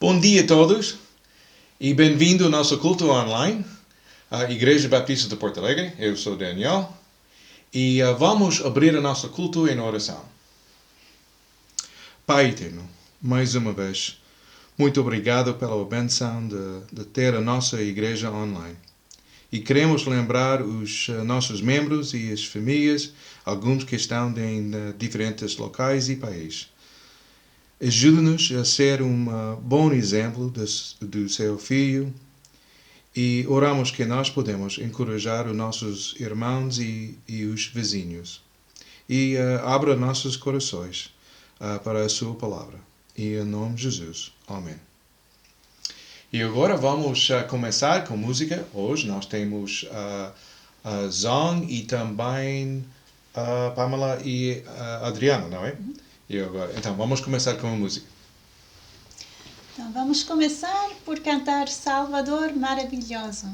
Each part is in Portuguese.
Bom dia a todos e bem-vindo ao nosso culto online, a Igreja Batista de Porto Alegre. Eu sou Daniel e vamos abrir o nosso culto em oração. Pai eterno, mais uma vez, muito obrigado pela benção de ter a nossa igreja online. E queremos lembrar os nossos membros e as famílias, alguns que estão em diferentes locais e países. Ajude-nos a ser um bom exemplo do seu Filho e oramos que nós podemos encorajar os nossos irmãos e os vizinhos. E abra nossos corações para a sua palavra. E em nome de Jesus. Amém. E agora vamos começar com música. Hoje nós temos Zong e também Pamela e Adriana, não é? E agora, então vamos começar com a música. Então vamos começar por cantar Salvador Maravilhoso.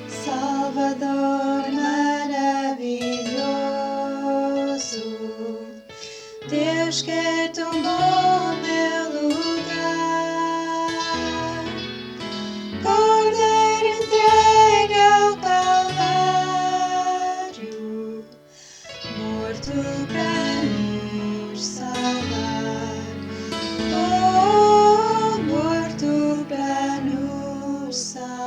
Salvador maravilhoso, Deus que tomou meu lugar, Cordeiro entregue ao Calvário, morto para nos salvar, oh, morto para nos salvar.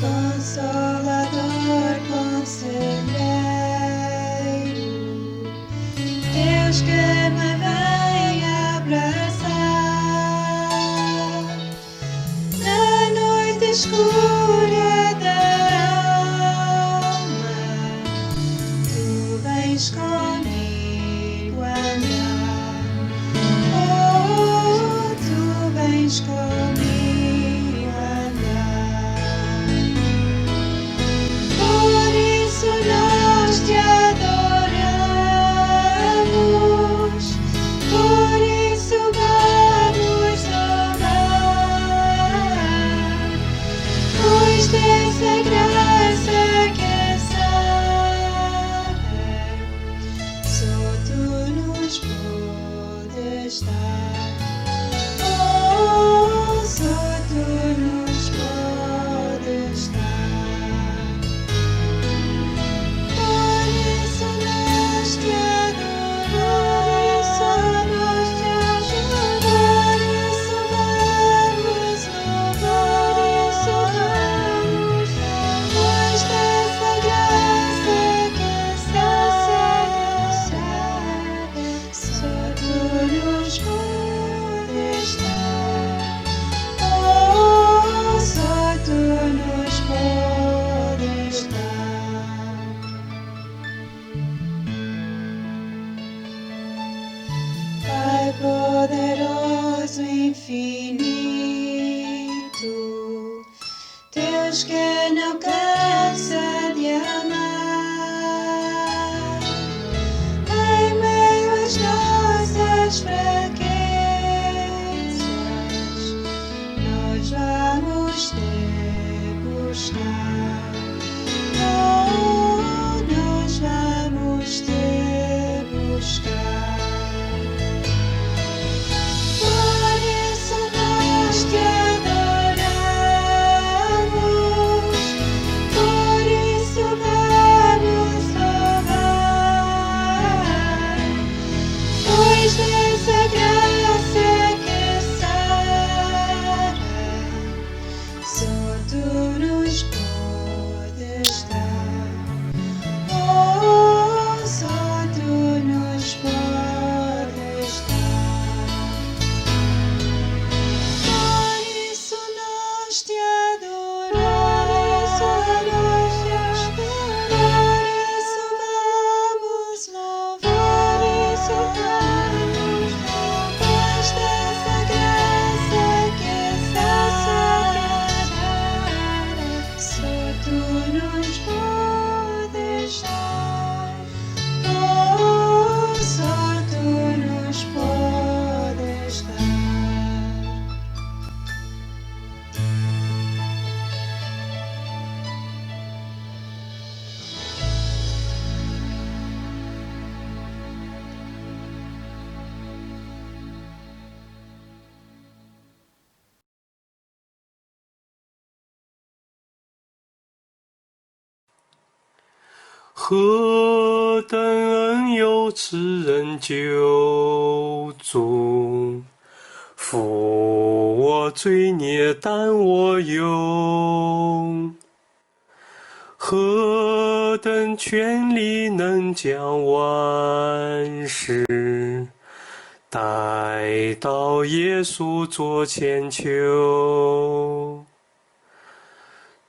Consolador, conselheiro, Deus que me vem abraçar na noite escura da alma, tu vens comigo andar, oh, tu vens comigo andar. Por isso nós te adoramos, por isso vamos louvar, pois dessa graça que sabe, só tu nos podes dar, oh, só tu nos podes dar. Por isso nós te adoramos, por isso vamos louvar, pois dessa graça que sabe, só tu nos podes dar, oh, só tu nos podes dar. Pai poderoso infinito, Deus que não cansa de amar, em meio às nossas fraquezas, nós vamos te buscar, oh, nós vamos te buscar. Por isso nós te adoramos, por 何等恩有慈人救主，负我罪孽担我忧。何等权力能将万事带到耶稣左前求？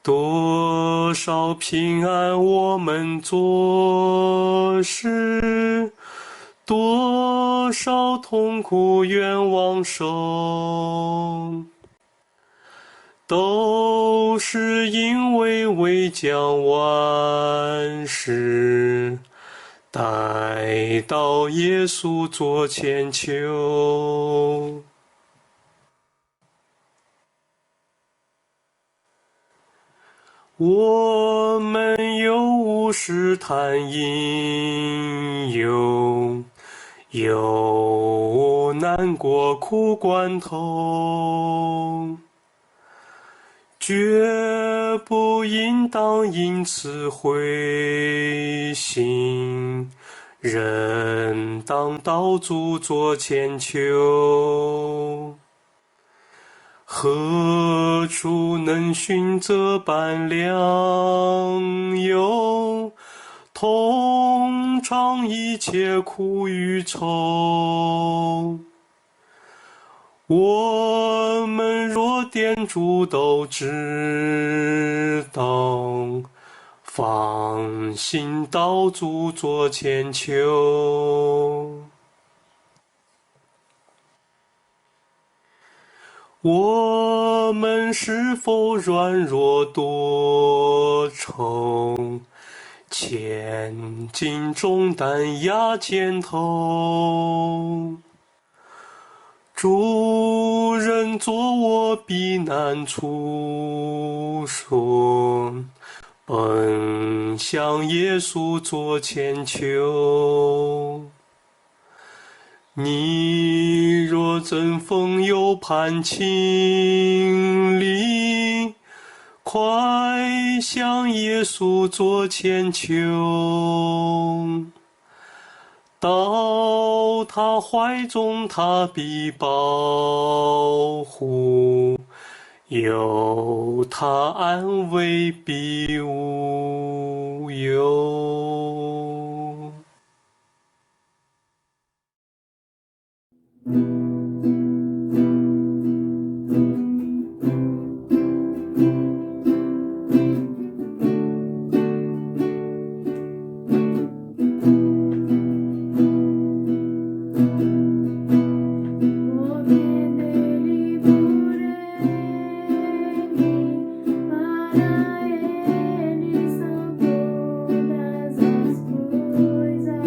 多少平安我们做事，多少痛苦冤枉受，都是因为将万事带到耶稣左前求。我们有无试探引诱，有难过苦关头，绝不应当因此灰心，仍当到主左前求。何处能寻这般良友，同尝一切苦与愁？我们若店主都知道，放心到主左前求。我们是否软弱多愁，千斤重担压肩头？主人作我避难处所，奔向耶稣左前求。你若真奉有盼情理，快向耶稣左前求。到他怀中他必保护，有他安慰必无忧。Para ele são todas as coisas.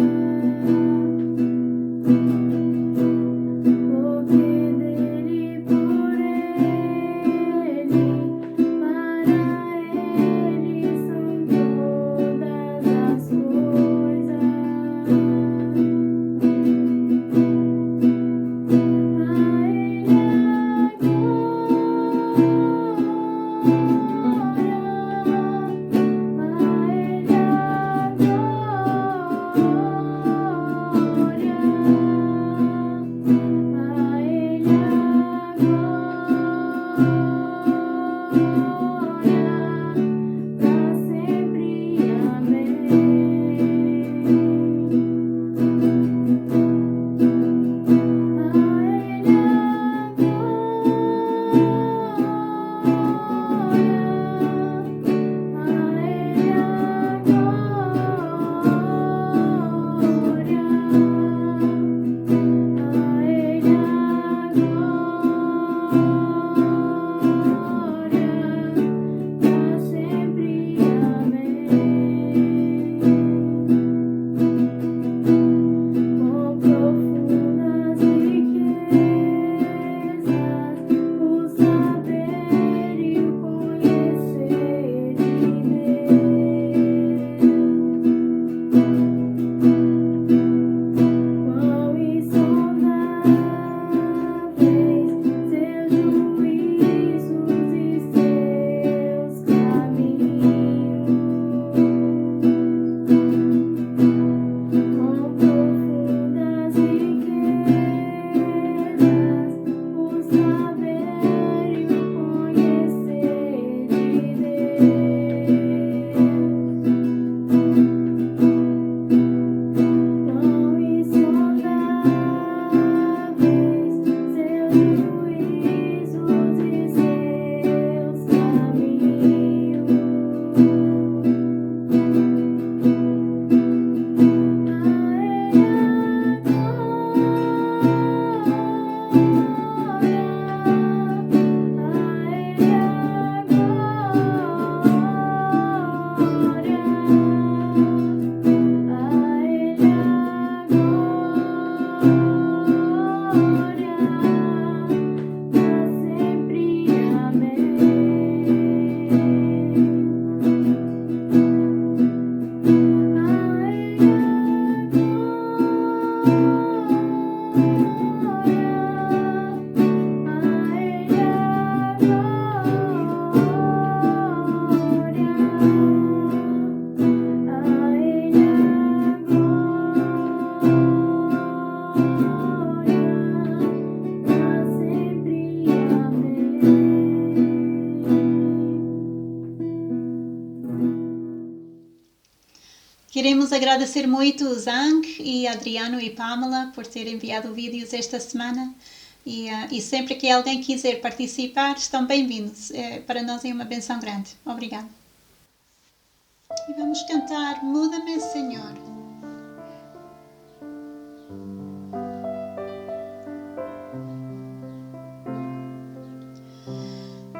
queremos agradecer muito o Zang e Adriano e Pamela por terem enviado vídeos esta semana. E sempre que alguém quiser participar, estão bem-vindos. Para nós é uma benção grande. Obrigada. E vamos cantar Muda-me, Senhor.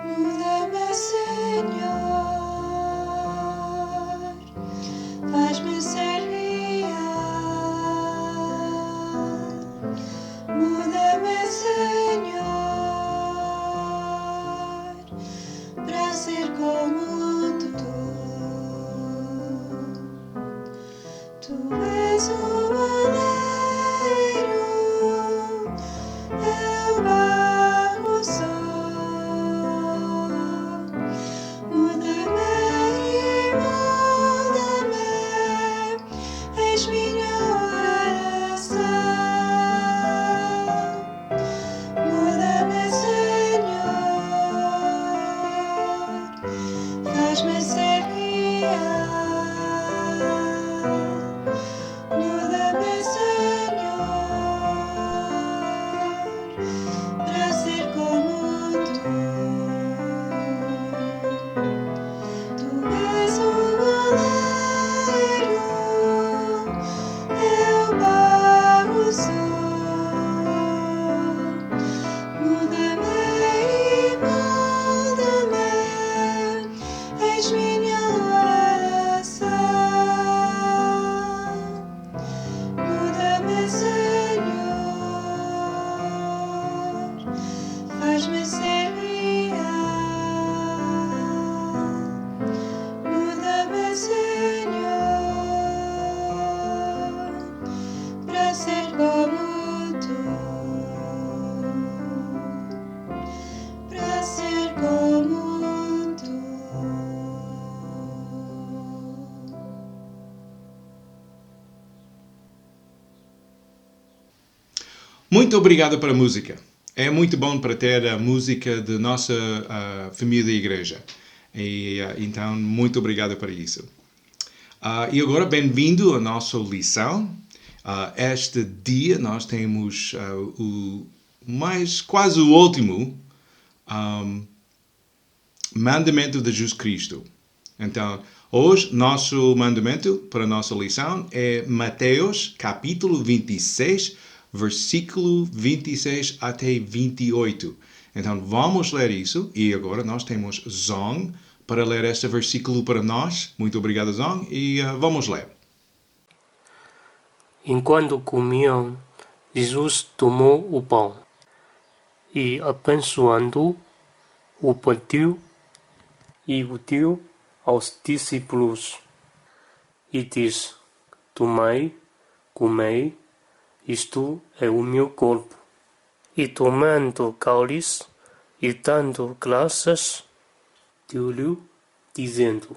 Muda-me, Senhor, faz-me ser real. Muda-me, Senhor, para ser como tu. Tu és o oleiro, eu barro sou. Muda-me e molda-me, eis minha oração. Muda-me, Senhor, faz-me ser real. Muda-me, Senhor, para ser como tu. Tu és o oleiro, eu barro sou. Muda-me e molda-me, eis minha oração. Muda-me, Senhor, faz-me ser real. Muda-me, Senhor, para ser como tu. Para ser como tu. Muito obrigado pela música. É muito bom para ter a música de nossa família da igreja. Então, muito obrigado por isso. E agora, bem-vindo à nossa lição. Este dia nós temos quase o último mandamento de Jesus Cristo. Então, hoje, nosso mandamento para a nossa lição é Mateus, capítulo 26, versículo 26 até 28. Então, vamos ler isso. E agora nós temos Zong para ler este versículo para nós. Muito obrigado, Zong. E vamos ler. Enquanto comiam, Jesus tomou o pão e, abençoando, o partiu e o deu aos discípulos e disse: Tomai, comei, isto é o meu corpo. E tomando o cálice e dando graças, deu-lhe, dizendo: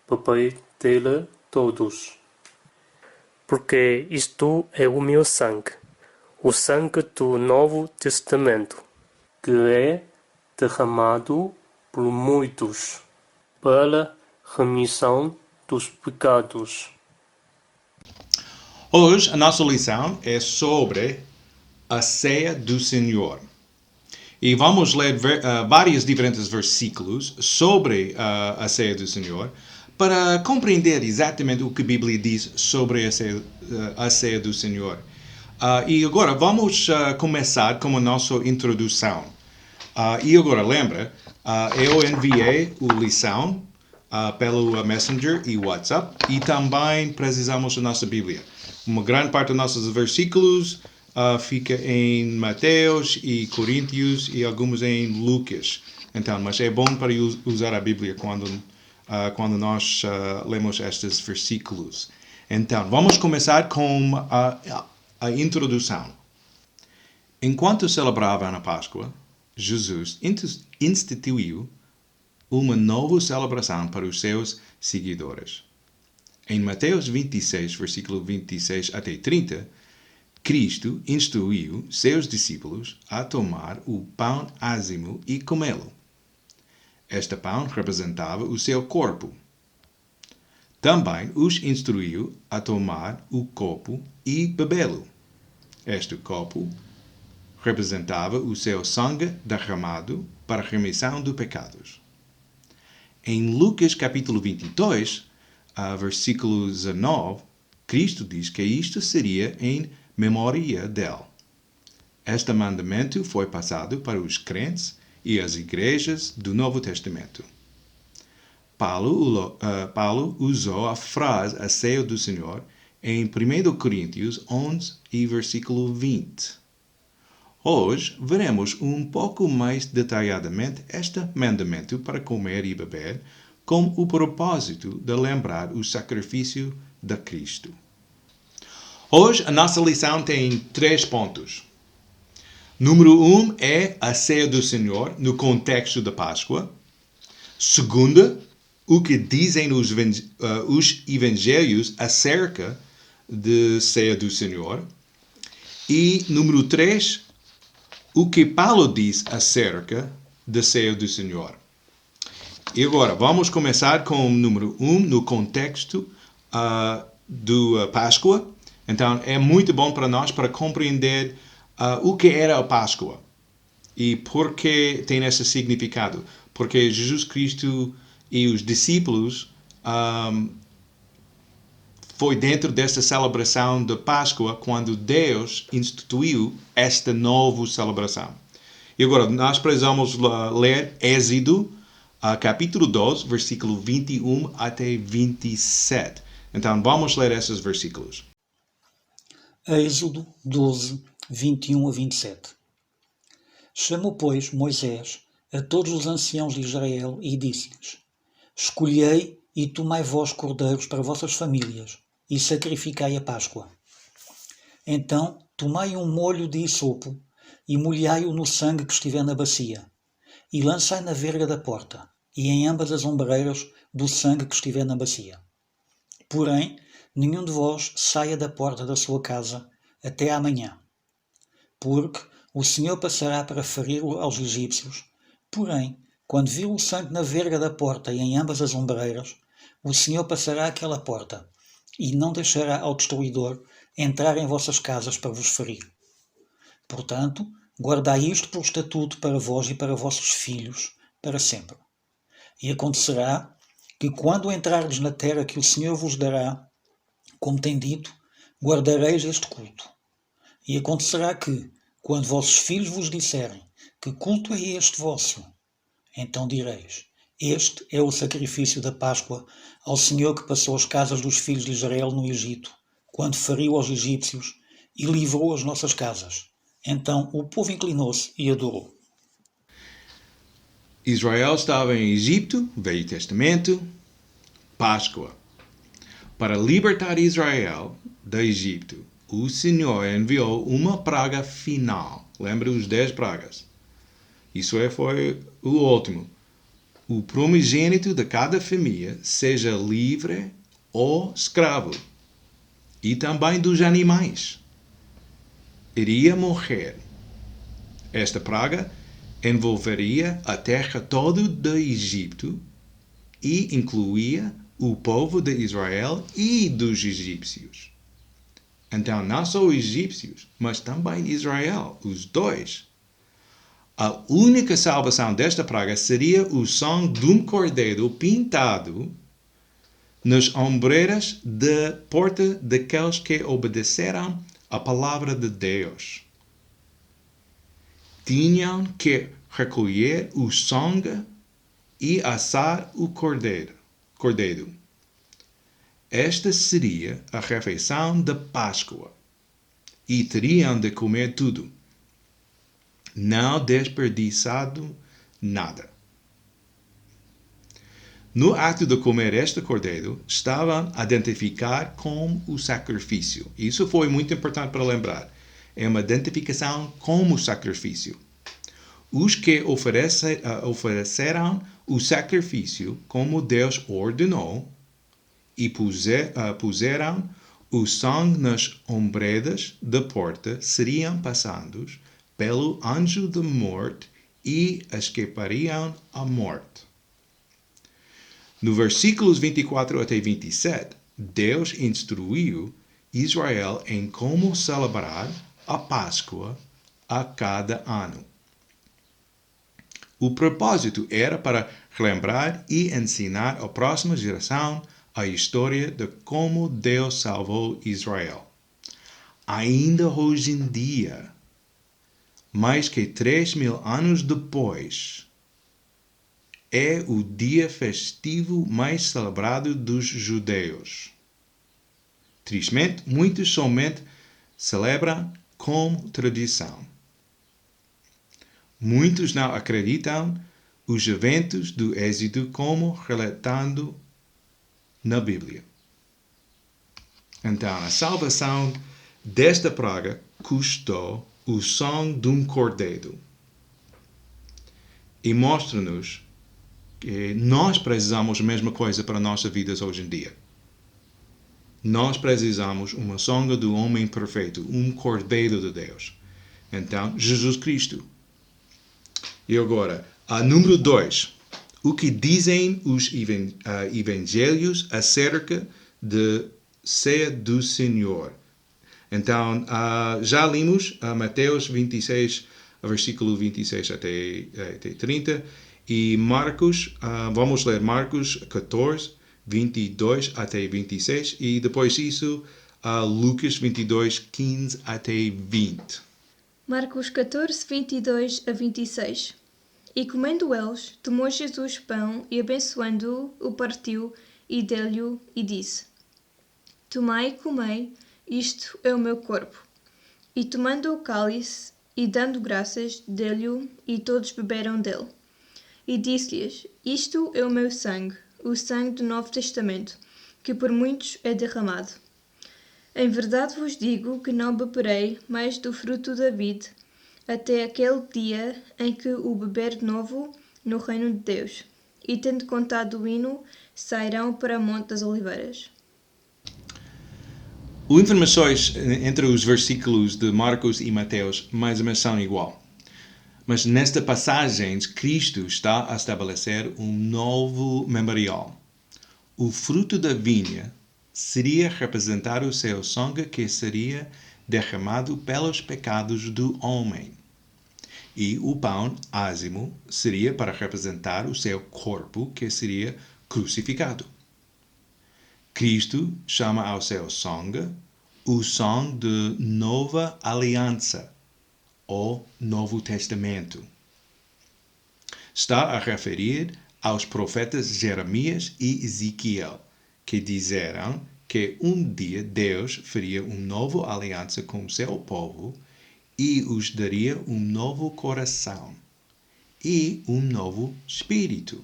Bebei dele todos, porque isto é o meu sangue, o sangue do Novo Testamento, que é derramado por muitos para remissão dos pecados. Hoje, a nossa lição é sobre a ceia do Senhor. E vamos ler vários diferentes versículos sobre a ceia do Senhor para compreender exatamente o que a Bíblia diz sobre a ceia do Senhor. E agora vamos começar com a nossa introdução. E agora, lembra, eu enviei a lição pelo Messenger e WhatsApp e também precisamos da nossa Bíblia. Uma grande parte dos nossos versículos fica em Mateus e Coríntios e alguns em Lucas. Então, mas é bom para usar a Bíblia quando nós lemos estes versículos. Então, vamos começar com a introdução. Enquanto celebravam a Páscoa, Jesus instituiu uma nova celebração para os seus seguidores. Em Mateus 26, versículo 26 até 30, Cristo instruiu seus discípulos a tomar o pão ázimo e comê-lo. Este pão representava o seu corpo. Também os instruiu a tomar o copo e bebê-lo. Este copo representava o seu sangue derramado para a remissão de pecados. Em Lucas capítulo 22, versículo 19, Cristo diz que isto seria em memória dele. Este mandamento foi passado para os crentes e as igrejas do Novo Testamento. Paulo usou a frase a ceia do Senhor em 1 Coríntios 11 e versículo 20. Hoje veremos um pouco mais detalhadamente este mandamento para comer e beber, com o propósito de lembrar o sacrifício de Cristo. Hoje a nossa lição tem 3 pontos. Número 1 é a ceia do Senhor no contexto da Páscoa. Segunda, o que dizem os evangelhos acerca da ceia do Senhor. E número 3, o que Paulo diz acerca da ceia do Senhor. E agora, vamos começar com o número 1 no contexto da Páscoa. Então, é muito bom para nós para compreender o que era a Páscoa e por que tem esse significado. Porque Jesus Cristo e os discípulos foi dentro desta celebração da Páscoa quando Deus instituiu esta nova celebração. E agora, nós precisamos ler Êxodo, capítulo 12, versículo 21 até 27. Então, vamos ler esses versículos. Êxodo 12, 21 a 27. Chamou, pois, Moisés a todos os anciãos de Israel e disse-lhes: Escolhei e tomai vós cordeiros para vossas famílias e sacrificai a Páscoa. Então tomai um molho de hisopo e molhai-o no sangue que estiver na bacia e lançai na verga da porta e em ambas as ombreiras do sangue que estiver na bacia. Porém, nenhum de vós saia da porta da sua casa até amanhã, porque o Senhor passará para ferir aos egípcios. Porém, quando vir o sangue na verga da porta e em ambas as ombreiras, o Senhor passará aquela porta e não deixará ao destruidor entrar em vossas casas para vos ferir. Portanto, guardai isto por estatuto para vós e para vossos filhos, para sempre. E acontecerá que, quando entrardes na terra que o Senhor vos dará, como tem dito, guardareis este culto. E acontecerá que, quando vossos filhos vos disserem: que culto é este vosso? Então direis: este é o sacrifício da Páscoa ao Senhor que passou as casas dos filhos de Israel no Egito, quando feriu aos egípcios e livrou as nossas casas. Então o povo inclinou-se e adorou. Israel estava em Egito, Velho Testamento, Páscoa. Para libertar Israel do Egito, o Senhor enviou uma praga final. Lembra os 10 pragas? Isso foi o último. O primogênito de cada família, seja livre ou escravo, e também dos animais, iria morrer. Esta praga envolveria a terra toda do Egito e incluía o povo de Israel e dos egípcios. Então, não só os egípcios, mas também Israel, os dois. A única salvação desta praga seria o sangue de um cordeiro pintado nas ombreiras da porta daqueles que obedeceram à palavra de Deus. Tinham que recolher o sangue e assar o cordeiro. Esta seria a refeição da Páscoa e teriam de comer tudo, não desperdiçado nada. No ato de comer este cordeiro, estavam a identificar com o sacrifício. Isso foi muito importante para lembrar. É uma identificação com o sacrifício. Os que ofereceram o sacrifício como Deus ordenou e puseram o sangue nas ombreiras da porta seriam passados pelo anjo da morte e escapariam à morte. No versículos 24 até 27, Deus instruiu Israel em como celebrar a Páscoa a cada ano. O propósito era para relembrar e ensinar à próxima geração a história de como Deus salvou Israel. Ainda hoje em dia, mais que 3.000 anos depois, é o dia festivo mais celebrado dos judeus. Tristemente, muitos somente celebram como tradição. Muitos não acreditam os eventos do Êxodo como relatando na Bíblia. Então, a salvação desta praga custou o sangue de um cordeiro. E mostra-nos que nós precisamos a mesma coisa para nossas vidas hoje em dia. Nós precisamos uma sangue do homem perfeito, um cordeiro de Deus. Então, Jesus Cristo. E agora, número 2. O que dizem os evangelhos acerca de ceia do Senhor? Então, já lemos Mateus 26, versículo 26 até 30, e Marcos, vamos ler Marcos 14, 22 até 26, e depois disso, Lucas 22, 15 até 20. Marcos 14, 22 a 26. E comendo eles, tomou Jesus pão e abençoando-o, o partiu e deu-lhe e disse: Tomai e comei, isto é o meu corpo. E tomando o cálice e dando graças, deu-lhe e todos beberam dele. E disse-lhes: Isto é o meu sangue, o sangue do Novo Testamento, que por muitos é derramado. Em verdade vos digo que não beberei mais do fruto da vide, até aquele dia em que o beber de novo no reino de Deus. E tendo contado o hino, sairão para o Monte das Oliveiras. As informações entre os versículos de Marcos e Mateus mais ou menos são igual. Mas nesta passagem, Cristo está a estabelecer um novo memorial. O fruto da vinha seria representar o seu sangue que seria derramado pelos pecados do homem. E o pão ázimo seria para representar o seu corpo que seria crucificado. Cristo chama ao seu sangue o sangue de nova aliança, ou Novo Testamento. Está a referir aos profetas Jeremias e Ezequiel, que disseram que um dia Deus faria uma nova aliança com o seu povo e os daria um novo coração e um novo espírito.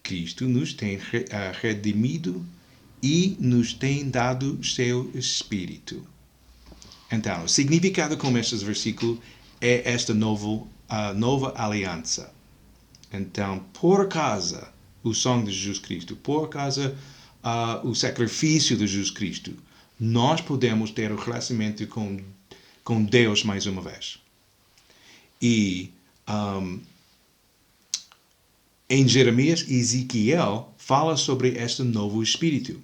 Cristo nos tem redimido e nos tem dado seu espírito. Então, o significado com estes versículos é esta nova aliança. Então, por causa do sangue de Jesus Cristo, por causa o sacrifício de Jesus Cristo, nós podemos ter um relacionamento com Deus mais uma vez. E em Jeremias e Ezequiel fala sobre este novo espírito.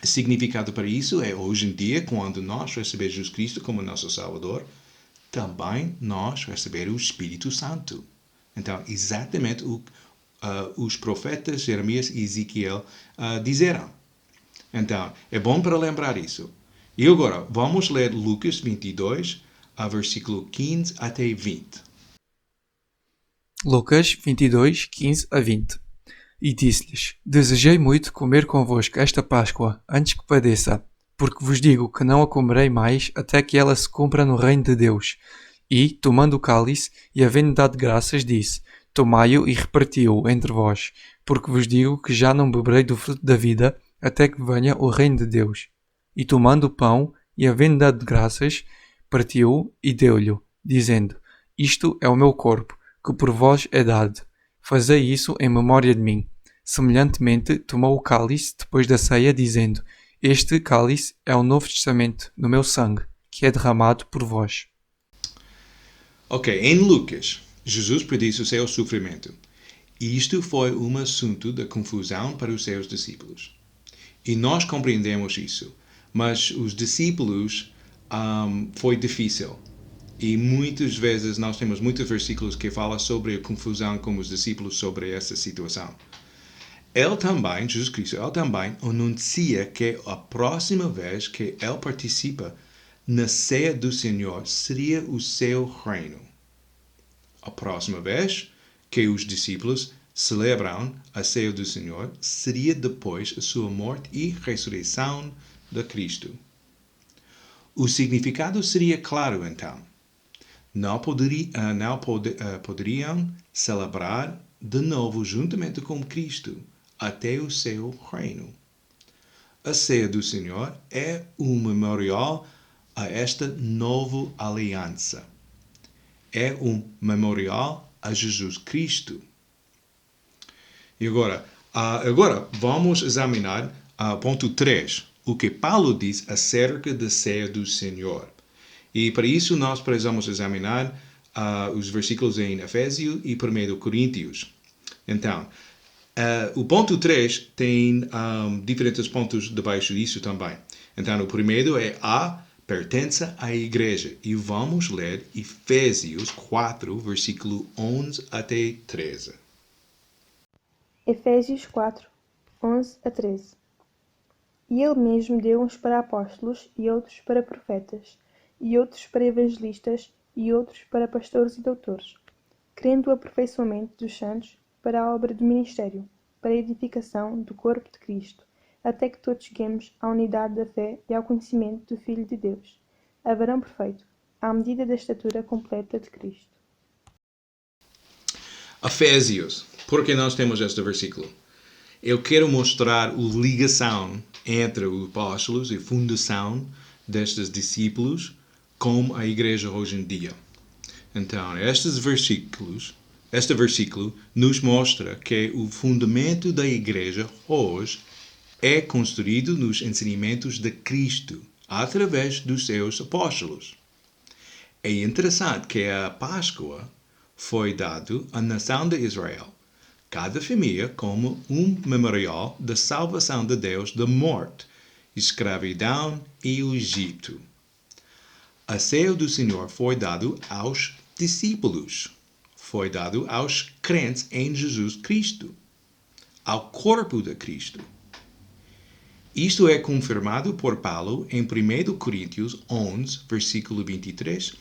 O significado para isso é, hoje em dia, quando nós recebemos Jesus Cristo como nosso Salvador, também nós recebemos o Espírito Santo. Então, exatamente o os profetas Jeremias e Ezequiel disseram. Então, é bom para lembrar isso. E agora, vamos ler Lucas 22, versículo 15 até 20. Lucas 22, 15 a 20. E disse-lhes: Desejei muito comer convosco esta Páscoa, antes que padeça, porque vos digo que não a comerei mais até que ela se cumpra no reino de Deus. E, tomando o cálice, e havendo dado graças, disse: Tomai-o e reparti-o entre vós, porque vos digo que já não beberei do fruto da vida, até que venha o reino de Deus. E tomando o pão, e havendo dado graças, partiu-o e deu-lhe, dizendo: Isto é o meu corpo, que por vós é dado. Fazei isso em memória de mim. Semelhantemente, tomou o cálice depois da ceia, dizendo: Este cálice é o Novo Testamento no meu sangue, que é derramado por vós. Ok, em Lucas, Jesus prediz o seu sofrimento. Isto foi um assunto de confusão para os seus discípulos. E nós compreendemos isso, mas os discípulos foi difícil. E muitas vezes nós temos muitos versículos que falam sobre a confusão com os discípulos sobre essa situação. Jesus Cristo, ele também anuncia que a próxima vez que ele participa na ceia do Senhor seria o seu reino. A próxima vez que os discípulos celebram a ceia do Senhor seria depois a sua morte e ressurreição de Cristo. O significado seria claro então. Não poderiam celebrar de novo juntamente com Cristo até o seu reino. A ceia do Senhor é um memorial a esta nova aliança. É um memorial a Jesus Cristo. E agora vamos examinar ponto 3, o que Paulo diz acerca da ceia do Senhor. E para isso nós precisamos examinar os versículos em Efésios e 1 Coríntios. Então, o ponto 3 tem diferentes pontos debaixo disso também. Então, o primeiro é a pertença à igreja. E vamos ler Efésios 4, versículo 11 até 13. Efésios 4, 11 a 13. E ele mesmo deu uns para apóstolos, e outros para profetas, e outros para evangelistas, e outros para pastores e doutores, querendo o aperfeiçoamento dos santos para a obra do ministério, para a edificação do corpo de Cristo, até que todos cheguemos à unidade da fé e ao conhecimento do Filho de Deus, a varão perfeito, à medida da estatura completa de Cristo. Efésios. Por que nós temos este versículo? Eu quero mostrar a ligação entre os apóstolos e a fundação destes discípulos com a igreja hoje em dia. Então, este versículo nos mostra que o fundamento da igreja hoje é construído nos ensinamentos de Cristo, através dos seus apóstolos. É interessante que a Páscoa foi dado à nação de Israel, cada família como um memorial da salvação de Deus da morte, escravidão e o Egito. A ceia do Senhor foi dado aos discípulos, foi dado aos crentes em Jesus Cristo, ao corpo de Cristo. Isto é confirmado por Paulo em 1 Coríntios 11, versículo 23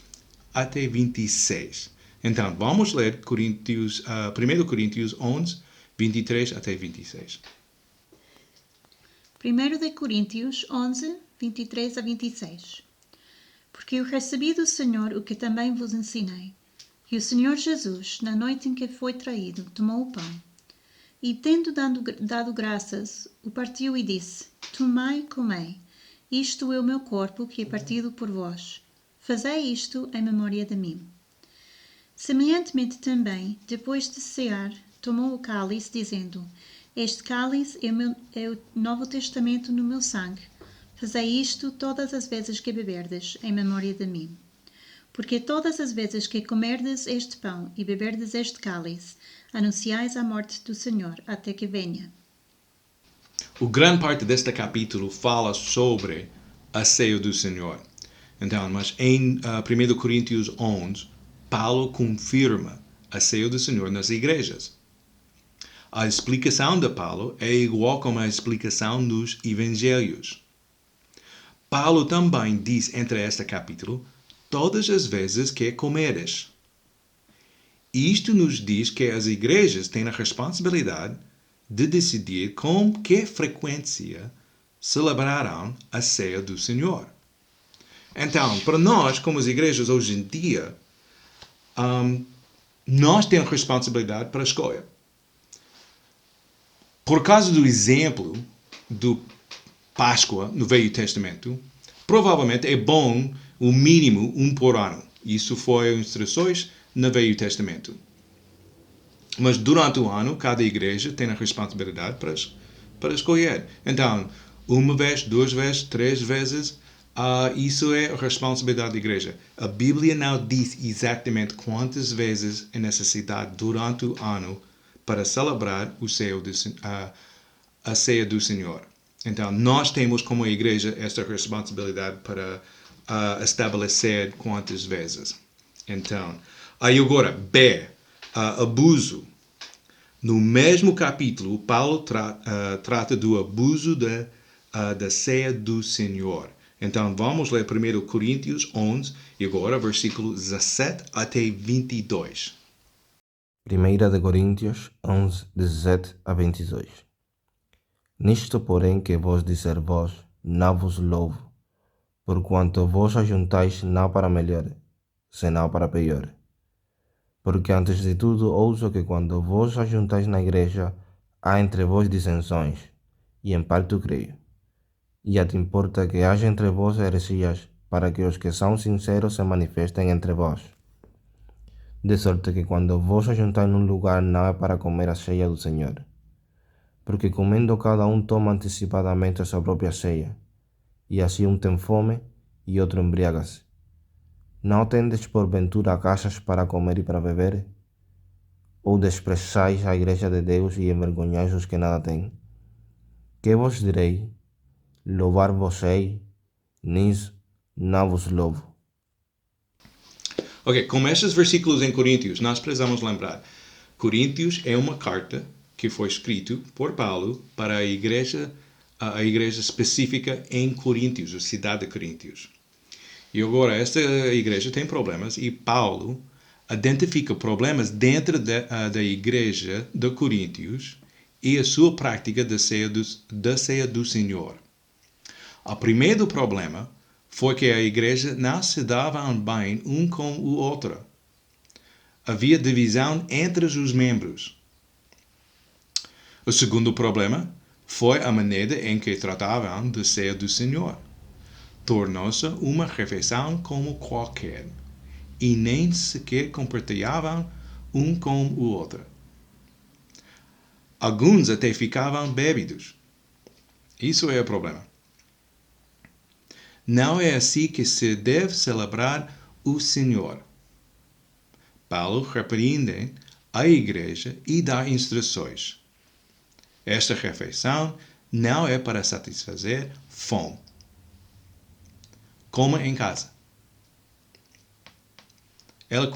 até 26. Então, vamos ler 1 Coríntios 11, 23 até 26. 1 Coríntios 11, 23 a 26. Porque eu recebi do Senhor o que também vos ensinei, que o Senhor Jesus, na noite em que foi traído, tomou o pão, e tendo dado graças, o partiu e disse: Tomai, comei, isto é o meu corpo que é partido por vós. Fazei isto em memória de mim. Semelhantemente também, depois de cear, tomou o cálice, dizendo: Este cálice é o Novo Testamento no meu sangue. Fazei isto todas as vezes que beberdes, em memória de mim. Porque todas as vezes que comerdes este pão e beberdes este cálice, anunciais a morte do Senhor, até que venha. O grande parte deste capítulo fala sobre a ceia do Senhor. Então, mas em 1 Coríntios 11, Paulo confirma a ceia do Senhor nas igrejas. A explicação de Paulo é igual como a explicação dos evangelhos. Paulo também diz entre este capítulo, todas as vezes que comeres. Isto nos diz que as igrejas têm a responsabilidade de decidir com que frequência celebrarão a ceia do Senhor. Então, para nós, como as igrejas hoje em dia, nós temos responsabilidade para a escolha. Por causa do exemplo do Páscoa no Velho Testamento, provavelmente é bom o mínimo um por ano. Isso foi as instruções no Velho Testamento. Mas durante o ano, cada igreja tem a responsabilidade para escolher. Então, uma vez, 2 vezes, 3 vezes, isso é a responsabilidade da igreja. A Bíblia não diz exatamente quantas vezes é necessidade durante o ano para celebrar a ceia do Senhor. Então, nós temos como igreja esta responsabilidade para estabelecer quantas vezes. Então, aí agora, B, abuso. No mesmo capítulo, Paulo trata do abuso da ceia do Senhor. Então, vamos ler 1 Coríntios 11, e agora, versículo 17 até 22. 1 de Coríntios 11, 17 a 22. Nisto, porém, que vos dizer vós, não vos louvo, porquanto vos ajuntais não para melhor, senão para pior. Porque antes de tudo ouço que quando vos ajuntais na igreja, há entre vós dissensões, e em parte creio. E até importa que haja entre vós heresias, para que os que são sinceros se manifestem entre vós. De sorte que quando vos ajuntais num lugar não é para comer a ceia do Senhor. Porque comendo cada um toma antecipadamente a sua própria ceia, e assim um tem fome e outro embriaga-se. Não tendes porventura caixas para comer e para beber? Ou desprezais a igreja de Deus e envergonhais os que nada têm? Que vos direi? Louvar-vos-ei? Nisso não vos louvo. Ok, com estes versículos em Coríntios, nós precisamos lembrar. Coríntios é uma carta que foi escrita por Paulo para a igreja específica em Coríntios, a cidade de Coríntios. E agora, esta igreja tem problemas e Paulo identifica problemas dentro da igreja de Coríntios e a sua prática da ceia do Senhor. O primeiro problema foi que a igreja não se dava bem um com o outro. Havia divisão entre os membros. O segundo problema foi a maneira em que tratavam da ceia do Senhor. Tornou-se uma refeição como qualquer, e nem sequer compartilhavam um com o outro. Alguns até ficavam bêbados. Isso é o problema. Não é assim que se deve celebrar o Senhor. Paulo repreende a igreja e dá instruções. Esta refeição não é para satisfazer fome. Coma em casa. Ela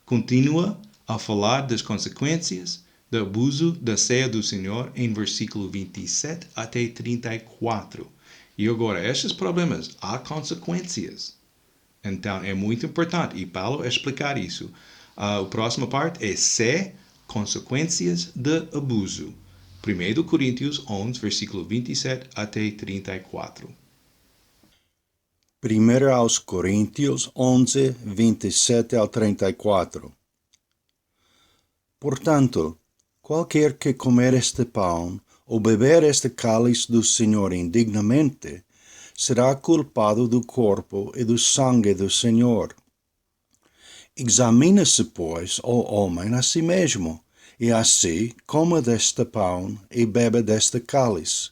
continua a falar das consequências do abuso da ceia do Senhor em versículo 27 até 34. E agora, estes problemas, há consequências. Então, é muito importante. E Paulo explicar isso. A próxima parte é C, consequências de abuso. 1 Coríntios 11, versículo 27 até 34. 1 aos Coríntios 11, 27 ao 34. Portanto, qualquer que comer este pão ou beber este cálice do Senhor indignamente, será culpado do corpo e do sangue do Senhor. Examine-se, pois, o homem a si mesmo, e assim coma deste pão e bebe deste cálice.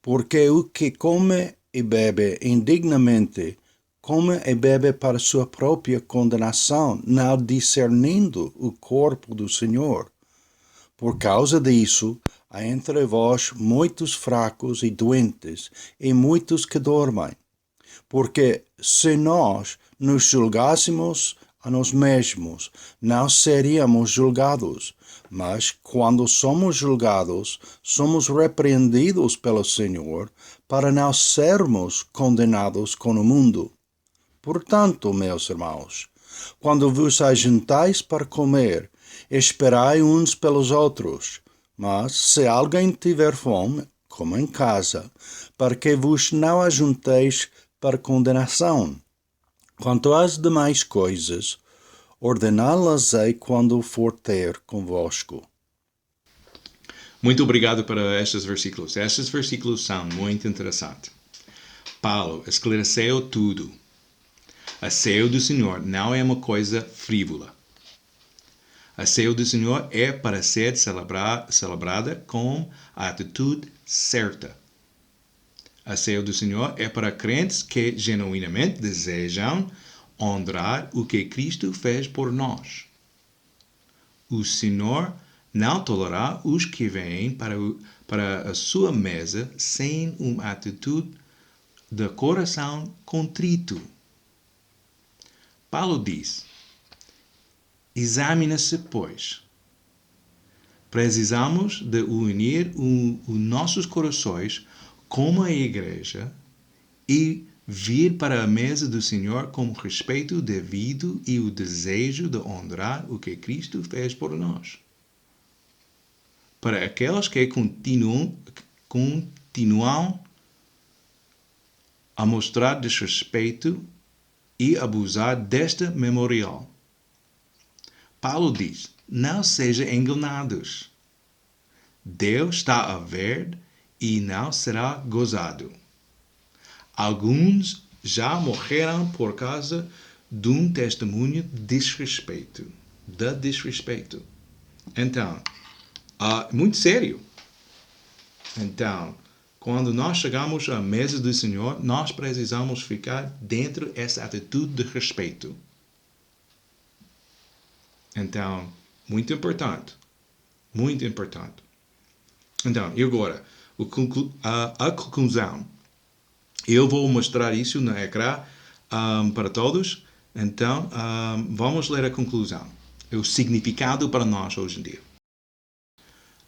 Porque o que come e bebe indignamente, come e bebe para sua própria condenação, não discernindo o corpo do Senhor. Por causa disso, há entre vós muitos fracos e doentes, e muitos que dormem. Porque se nós nos julgássemos a nós mesmos, não seríamos julgados. Mas, quando somos julgados, somos repreendidos pelo Senhor, para não sermos condenados com o mundo. Portanto, meus irmãos, quando vos ajuntais para comer, esperai uns pelos outros. Mas, se alguém tiver fome, coma em casa, para que vos não ajunteis para condenação. Quanto às demais coisas, ordená-las-ei quando for ter convosco. Muito obrigado por estes versículos. Estes versículos são muito interessantes. Paulo esclareceu tudo. A ceia do Senhor não é uma coisa frívola. A ceia do Senhor é para ser celebrada com a atitude certa. A ceia do Senhor é para crentes que genuinamente desejam honrar o que Cristo fez por nós. O Senhor Não tolerará os que vêm para a sua mesa sem uma atitude de coração contrito. Paulo diz: examine-se, pois. Precisamos de unir os nossos corações como a igreja e vir para a mesa do Senhor com respeito devido e o desejo de honrar o que Cristo fez por nós. Para aqueles que continuam a mostrar desrespeito e abusar deste memorial, Paulo diz: não sejam enganados. Deus está a ver e não será gozado. Alguns já morreram por causa de um testemunho de desrespeito. Então, muito sério. Então, quando nós chegamos à mesa do Senhor, nós precisamos ficar dentro dessa atitude de respeito. Então, muito importante. Muito importante. Então, e agora, a conclusão. Eu vou mostrar isso no ecrã para todos. Então, vamos ler a conclusão. O significado para nós hoje em dia.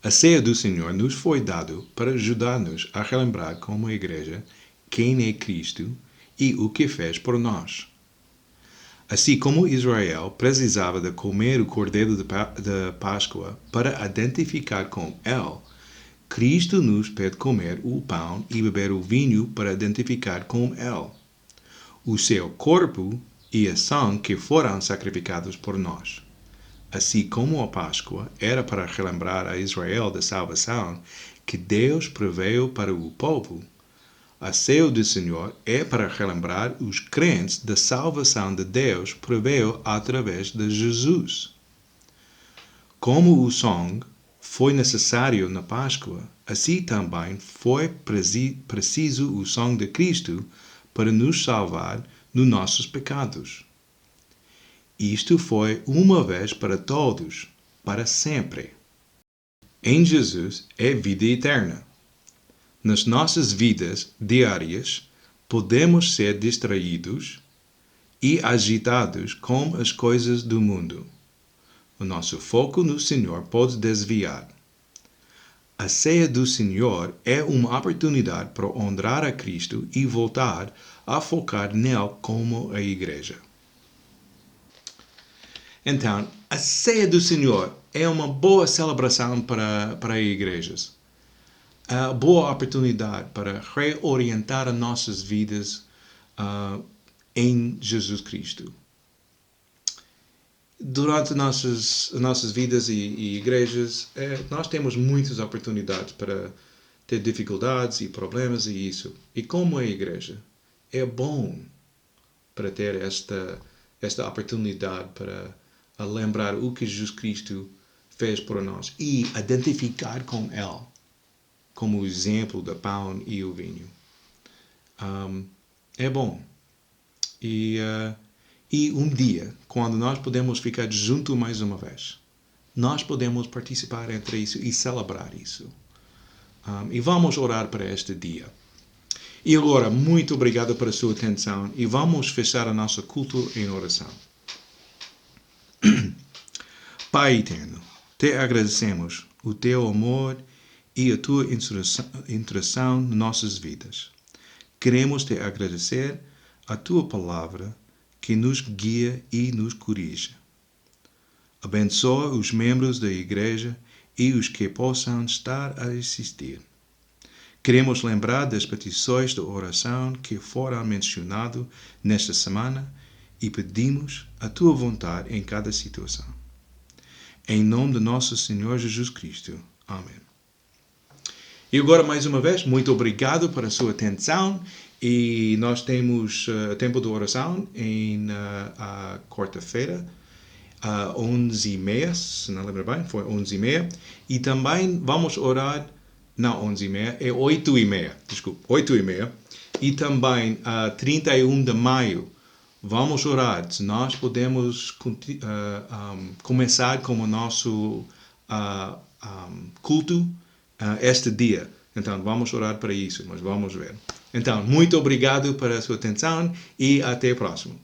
A ceia do Senhor nos foi dado para ajudar-nos a relembrar como igreja quem é Cristo e o que fez por nós. Assim como Israel precisava de comer o cordeiro de Páscoa para identificar com ele, Cristo nos pede comer o pão e beber o vinho para identificar com ele. O seu corpo e a sangue que foram sacrificados por nós. Assim como a Páscoa era para relembrar a Israel da salvação que Deus preveio para o povo, a ceia do Senhor é para relembrar os crentes da salvação de Deus preveio através de Jesus. Como o sangue foi necessário na Páscoa, assim também foi preciso o sangue de Cristo para nos salvar dos nossos pecados. Isto foi uma vez para todos, para sempre. Em Jesus é vida eterna. Nas nossas vidas diárias, podemos ser distraídos e agitados com as coisas do mundo. O nosso foco no Senhor pode desviar. A ceia do Senhor é uma oportunidade para honrar a Cristo e voltar a focar nele como a igreja. Então, a ceia do Senhor é uma boa celebração para igrejas. A boa oportunidade para reorientar as nossas vidas em Jesus Cristo. Durante nossas vidas e igrejas, nós temos muitas oportunidades para ter dificuldades e problemas e isso. E como a igreja, é bom para ter esta oportunidade para lembrar o que Jesus Cristo fez por nós e identificar com Ele, como o exemplo do pão e o vinho. É bom. E um dia, quando nós podemos ficar juntos mais uma vez, nós podemos participar entre isso e celebrar isso. E vamos orar para este dia. E agora, muito obrigado pela sua atenção e vamos fechar a nossa culto em oração. Pai eterno, te agradecemos o teu amor e a tua interação nas nossas vidas. Queremos te agradecer a tua palavra que nos guia e nos corrige. Abençoa os membros da igreja e os que possam estar a assistir. Queremos lembrar das petições de oração que foram mencionadas nesta semana e pedimos a tua vontade em cada situação. Em nome de nosso Senhor Jesus Cristo. Amém. E agora, mais uma vez, muito obrigado pela sua atenção. E nós temos tempo de oração em quarta-feira, 11h30, se não lembro bem, foi 11h30. E também vamos orar, não 11h30, é 8h30, desculpe, 8h30. E também 31 de maio, vamos orar. Nós podemos começar com o nosso culto este dia. Então, vamos orar para isso, mas vamos ver. Então, muito obrigado pela sua atenção e até o próximo.